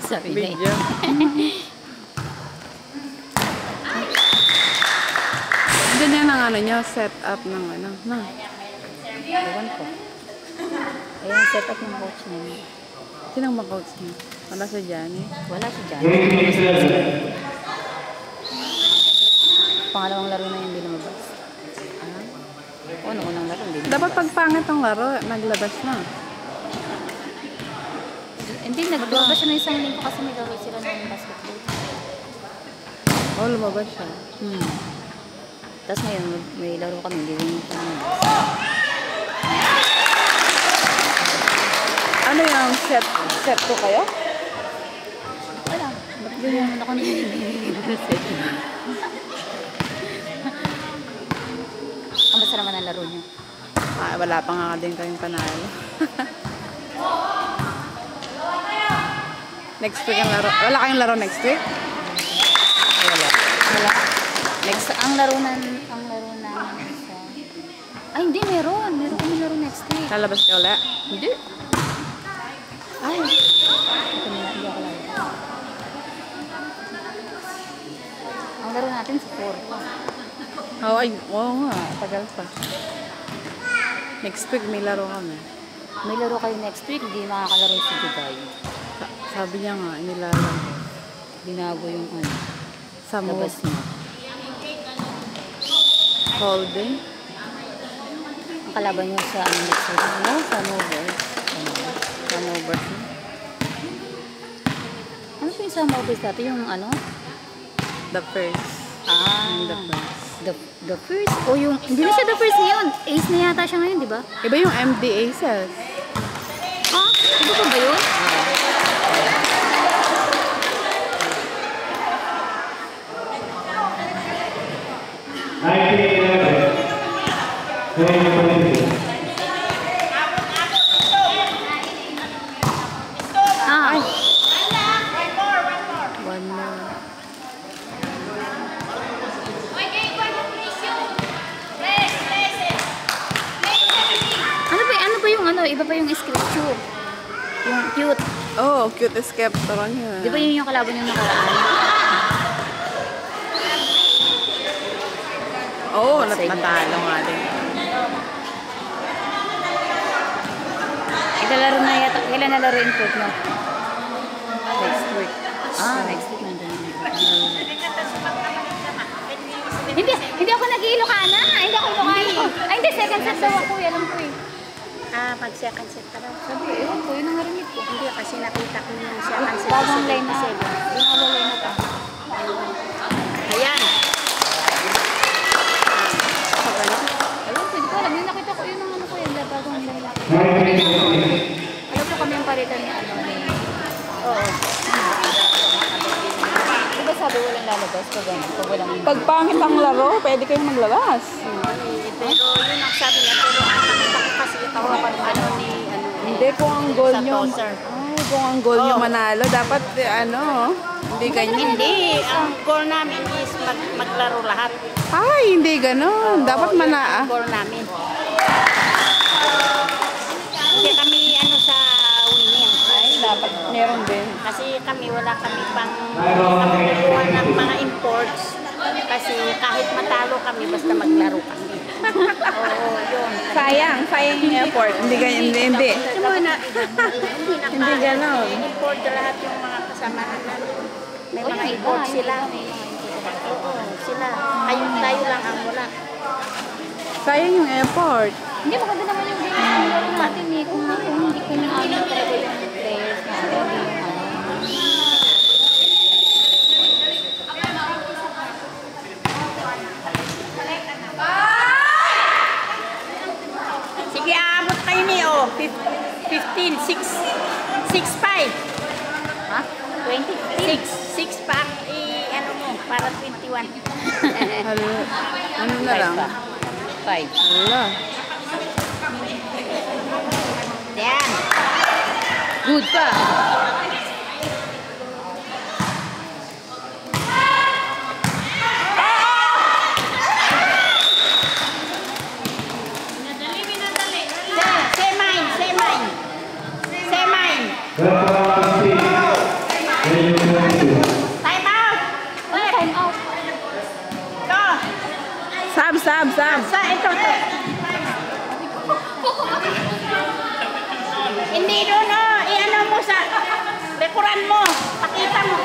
Sorry, video. Diyan yan ang ano nyo, set up ng ano. No. Ewan ko. Ayan, set up ng coach namin. Sinang mag-coach niya? Wala si Johnny? Wala si Johnny. Pangalawang laro na yung hindi lumabas. O, unang laro hindi lumabas. Dapat pag pangit ang laro, naglabas na. Hindi, naglabas siya ng isang linggo kasi may laro sila ng basketball. Oh, lumabas siya. Tapos ngayon, may laro kami, hindi rin siya lumabas. Ano yung set ko kayo? Wala. Ba't ganyan naman ako nililiset? Ang basta naman ang laro niya. Wala pa nga din kayong panalo. Next week ang laro. Wala kayong laro next week? Wala. Next, ang laro na sa... Ay, hindi, meron. Meron kami laro next week. Lalabas ka ulit? Hindi. Ay. Ito nila, hindi ako lalo. Ang laro natin sa 4. Oo nga. Tagal pa. Next week may laro kami. May laro kayo next week, hindi makakalaro si Dubai. Sabi niya nga, inilalaro. Binago yung ano. Sa labas niya. Holding. Ang kalaban niyo sa ano next week. Ano? Sa Movers. Sa Movers. Ano po yung sa Movers dati? Yung ano? The first. The first. The first? O yung... Hindi na siya the first ngayon. Ace na yata siya ngayon, di ba? Iba yung MD Aces. Ha? Iba pa ba yun? One more. Ano ba yung ano? Iba pa yung scripture. Yung cute. Oh, cute skeptoron yun. Di ba yun yung kalaban yung nakaraan? Oo, natalo nga din. Ikalaro na yata. Kailan nalaro yung foot mo? Next week. Next week nandun. Hindi ako nag-iilokana. Hindi ako Ilocano. Ay, hindi. Second set daw ako. Alam ko eh. Pag second set ka daw. Sabi, ewan ko. Yun ang narinig ko. Hindi, kasi nakita ko yung second set. Bagong line na. Ginagawa line na pa. Ayan. Ayun, pwede ko alam. Yung nakita ko, yun ang ano ko yun. Bagong line na. Alam ko kami yung palitan ni ano. Oo. Diba sabi walang lalabas pag ano? Pag walang... Pag pangit ang laro, pwede kayong maglabas. Pero yun ang sabi niya, pero ang nakita ko kasi itawa pa ng ano ni ano. Hindi, kung ang goal sa nyo, tosser. kung ang goal nyo manalo, dapat hindi ganyan. Hindi, ang goal namin is maglaro lahat. Ay, hindi ganun. Dapat Yun mana... ang goal namin. Hindi kami ano sa winning. Ay, dapat meron din. Kasi kami wala kami pang kahit matalo kami, basta maglaro kami. Oo, yun. Sayang yung airport. Hindi. Hindi na Hindi ganon. import lahat yung mga kasamahan namin. May O, mga yung iba, import yung sila. iba, may mga import. Oo, sila. Ayun tayo lang ang wala. Sayang yung airport. Hindi, maganda naman yung game na nilaro natin eh. Kung hindi ko yung ano talaga yung players natin. Hindi yung ano. Sige, aabot kayo niyo. 15, 6, 5. Ha? 20? 6 pa. Ano mo, para 21. Ano na lang? 5. Hala. Yan. Good pa. Say mine. Time out. Ano time out? Go. Sab. Sa ito. Hindi doon, i-ano mo sa likuran mo. Pakita mo.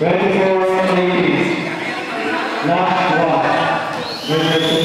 Ready for ladies. Last one.